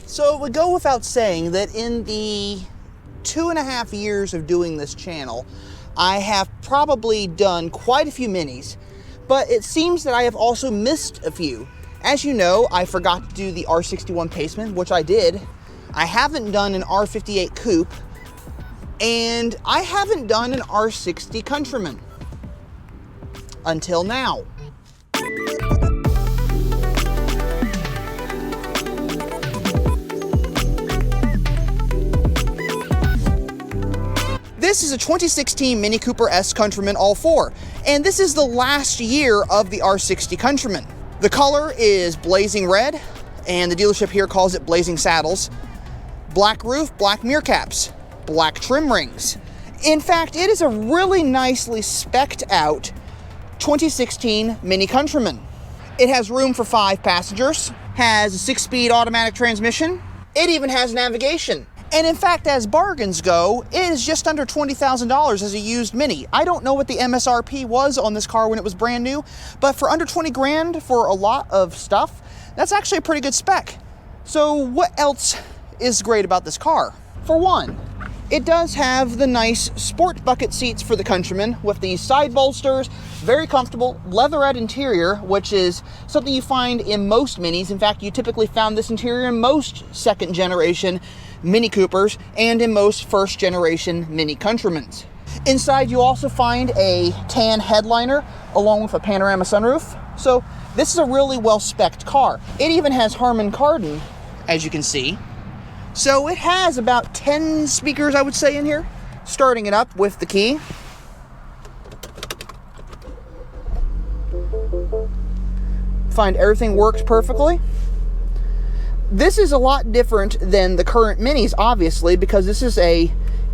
So it would go without saying that in the 2.5 years of doing this channel, I have probably done quite a few minis, but it seems that I have also missed a few. As you know, I forgot to do the R61 Paceman, which I did. I haven't done an R58 Coupe, and I haven't done an R60 Countryman until now. This is a 2016 Mini Cooper S Countryman All4, and this is the last year of the R60 Countryman. The color is blazing red, and the dealership here calls it blazing saddles. Black roof, black mirror caps, black trim rings. In fact, it is a really nicely spec'd out 2016 Mini Countryman. It has room for 5 passengers, has a 6-speed automatic transmission. It even has navigation. And in fact, as bargains go, it is just under $20,000 as a used Mini. I don't know what the MSRP was on this car when it was brand new, but for under 20 grand for a lot of stuff, that's actually a pretty good spec. So what else is great about this car? For one, it does have the nice sport bucket seats for the Countryman with these side bolsters, very comfortable, leatherette interior, which is something you find in most Minis. In fact, you typically found this interior in most second generation Mini Coopers and in most first generation Mini Countrymans. Inside you also find a tan headliner along with a panorama sunroof. So this is a really well spec'd car. It even has Harman Kardon, as you can see. So it has about 10 speakers, I would say, in here. Starting it up with the key. Find everything works perfectly. This is a lot different than the current Minis, obviously, because this is a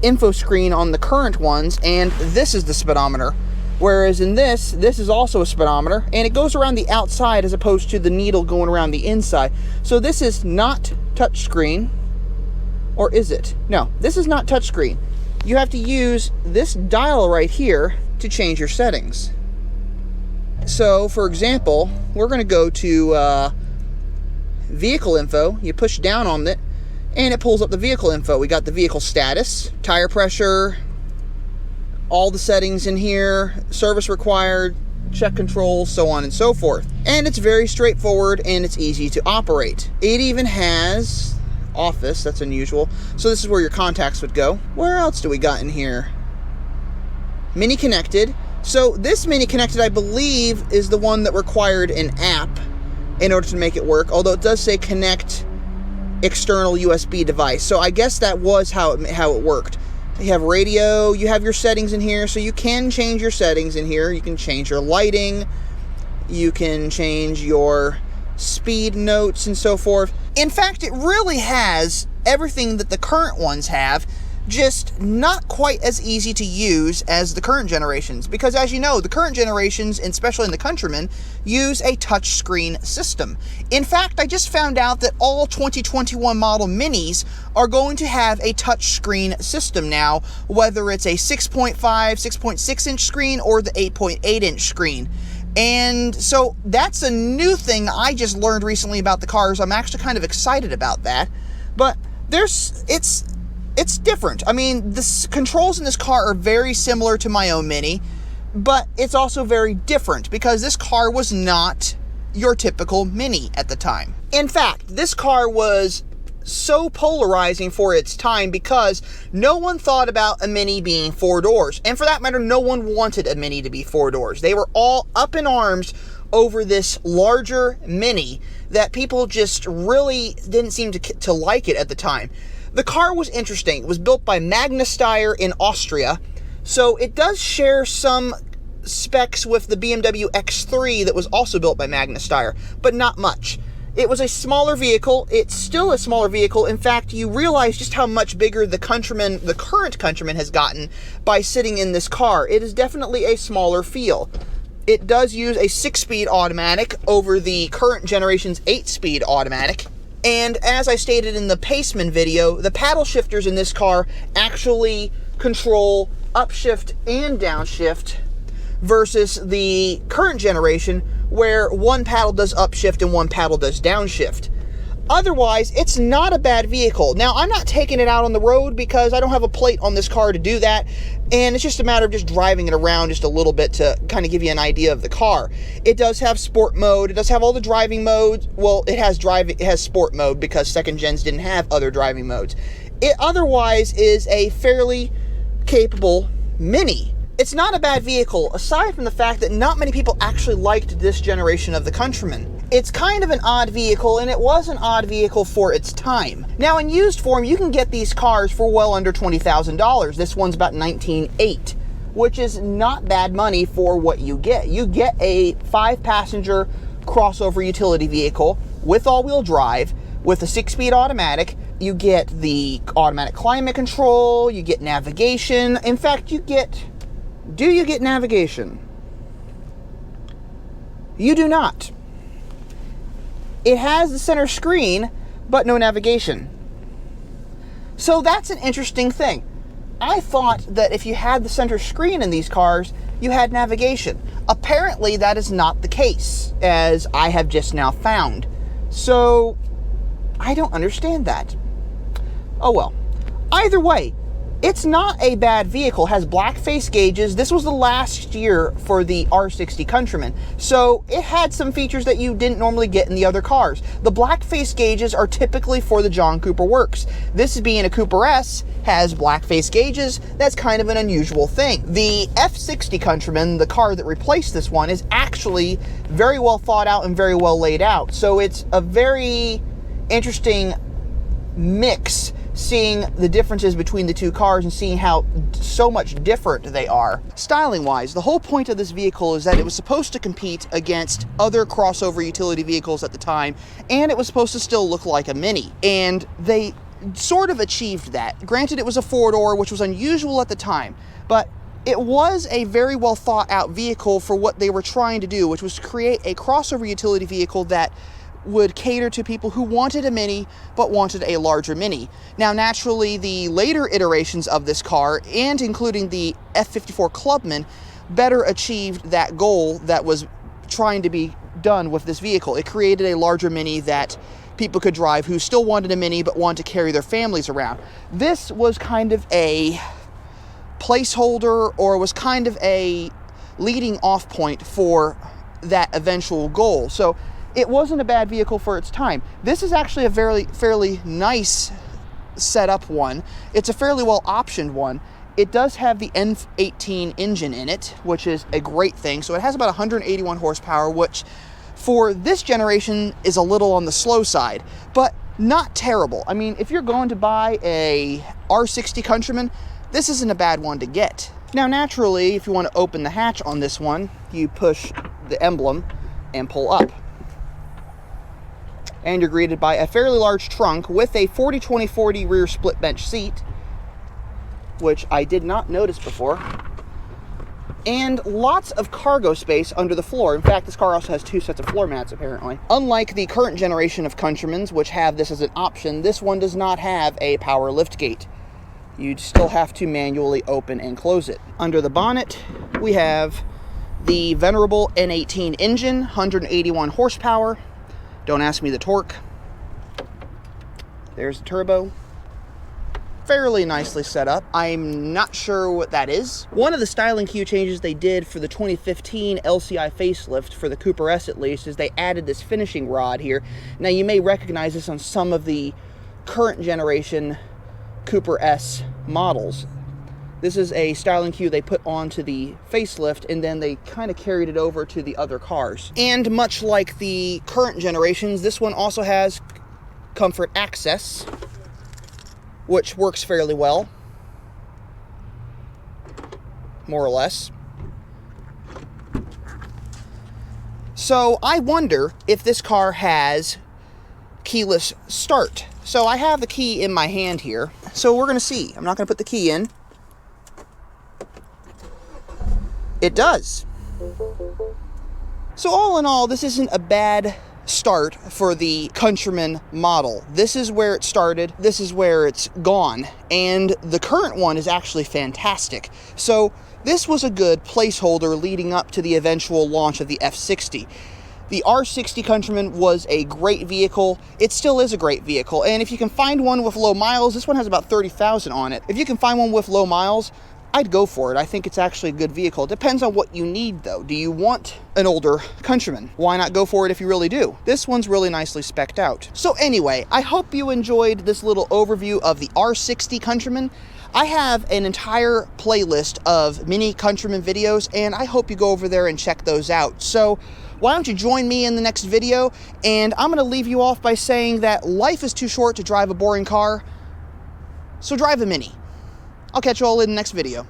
info screen on the current ones, and this is the speedometer. Whereas in this is also a speedometer, and it goes around the outside as opposed to the needle going around the inside. So this is not touchscreen. Or is it? No, this is not touchscreen. You have to use this dial right here to change your settings. So, for example, we're going to go to vehicle info. You push down on it, and it pulls up the vehicle info. We got the vehicle status, tire pressure, all the settings in here, service required, check controls, so on and so forth. And it's very straightforward, and it's easy to operate. It even has office. That's unusual. So this is where your contacts would go. Where else do we got in here? Mini Connected. So this Mini Connected, I believe, is the one that required an app in order to make it work, although it does say connect external USB device. So I guess that was how it worked. You have radio, you have your settings in here, so you can change your settings in here. You can change your lighting, you can change your speed notes and so forth. In fact, it really has everything that the current ones have, just not quite as easy to use as the current generations. Because as you know, the current generations, and especially in the Countryman, use a touchscreen system. In fact, I just found out that all 2021 model Minis are going to have a touchscreen system now, whether it's a 6.5, 6.6 inch screen or the 8.8 inch screen. And so that's a new thing I just learned recently about the cars. I'm actually kind of excited about that. But it's different. I mean, the controls in this car are very similar to my own Mini, but it's also very different because this car was not your typical Mini at the time. In fact, this car was so polarizing for its time because no one thought about a Mini being 4 doors. And for that matter, no one wanted a Mini to be 4 doors. They were all up in arms over this larger Mini that people just really didn't seem to like it at the time. The car was interesting. It was built by Magna Steyr in Austria, so it does share some specs with the BMW X3 that was also built by Magna Steyr, but not much. It was a smaller vehicle. It's still a smaller vehicle. In fact, you realize just how much bigger the Countryman, the current Countryman, has gotten by sitting in this car. It is definitely a smaller feel. It does use a 6-speed automatic over the current generation's 8-speed automatic. And as I stated in the Paceman video, the paddle shifters in this car actually control upshift and downshift versus the current generation where one paddle does upshift and one paddle does downshift. Otherwise, it's not a bad vehicle. Now, I'm not taking it out on the road because I don't have a plate on this car to do that, and it's just a matter of just driving it around just a little bit to kind of give you an idea of the car. It does have sport mode. It does have all the driving modes. Well, it has sport mode because second gens didn't have other driving modes. It otherwise is a fairly capable Mini. It's not a bad vehicle, aside from the fact that not many people actually liked this generation of the Countryman. It's kind of an odd vehicle, and it was an odd vehicle for its time. Now, in used form, you can get these cars for well under $20,000. This one's about $19,800, which is not bad money for what you get. You get a 5-passenger crossover utility vehicle with all-wheel drive, with a 6-speed automatic. You get the automatic climate control, you get navigation. In fact, do you get navigation? You do not. It has the center screen, but no navigation. So that's an interesting thing. I thought that if you had the center screen in these cars, you had navigation. Apparently, that is not the case, as I have just now found. So, I don't understand that. Oh well. Either way, it's not a bad vehicle. It has black face gauges. This was the last year for the R60 Countryman, so it had some features that you didn't normally get in the other cars. The black face gauges are typically for the John Cooper works. This being a Cooper S, has black face gauges. That's kind of an unusual thing. The F60 Countryman, the car that replaced this one, is actually very well thought out and very well laid out, so it's a very interesting mix, seeing the differences between the two cars and seeing how so much different they are. Styling wise, the whole point of this vehicle is that it was supposed to compete against other crossover utility vehicles at the time, and it was supposed to still look like a Mini, and they sort of achieved that. Granted, it was a 4-door, which was unusual at the time, but it was a very well thought out vehicle for what they were trying to do, which was to create a crossover utility vehicle that would cater to people who wanted a Mini but wanted a larger Mini. Now, naturally, the later iterations of this car, and including the F54 Clubman, better achieved that goal that was trying to be done with this vehicle. It created a larger Mini that people could drive who still wanted a Mini but wanted to carry their families around. This was kind of a placeholder, or was kind of a leading off point for that eventual goal. So it wasn't a bad vehicle for its time. This is actually a fairly nice setup one. It's a fairly well optioned one. It does have the N18 engine in it, which is a great thing. So it has about 181 horsepower, which for this generation is a little on the slow side, but not terrible. I mean, if you're going to buy a R60 Countryman, this isn't a bad one to get. Now, naturally, if you want to open the hatch on this one, you push the emblem and pull up. And you're greeted by a fairly large trunk with a 40-20-40 rear split bench seat, which I did not notice before, and lots of cargo space under the floor. In fact, this car also has 2 sets of floor mats, apparently. Unlike the current generation of Countrymans, which have this as an option, this one does not have a power lift gate. You'd still have to manually open and close it. Under the bonnet, we have the venerable N18 engine, 181 horsepower. Don't ask me the torque. There's the turbo. Fairly nicely set up. I'm not sure what that is. One of the styling cue changes they did for the 2015 LCI facelift, for the Cooper S at least, is they added this finishing rod here. Now, you may recognize this on some of the current generation Cooper S models. This is a styling cue they put onto the facelift, and then they kind of carried it over to the other cars. And much like the current generations, this one also has comfort access, which works fairly well, more or less. So I wonder if this car has keyless start. So I have the key in my hand here, so we're going to see. I'm not going to put the key in. It does. So all in all, this isn't a bad start for the Countryman model. This is where it started, this is where it's gone, and the current one is actually fantastic. So this was a good placeholder leading up to the eventual launch of the F60. The R60 Countryman was a great vehicle. It still is a great vehicle. And if you can find one with low miles, this one has about 30,000 on it. If you can find one with low miles, I'd go for it. I think it's actually a good vehicle. It depends on what you need, though. Do you want an older Countryman? Why not go for it if you really do? This one's really nicely spec'd out. So anyway, I hope you enjoyed this little overview of the R60 Countryman. I have an entire playlist of mini Countryman videos, and I hope you go over there and check those out. So why don't you join me in the next video? And I'm going to leave you off by saying that life is too short to drive a boring car, so drive a Mini. I'll catch you all in the next video.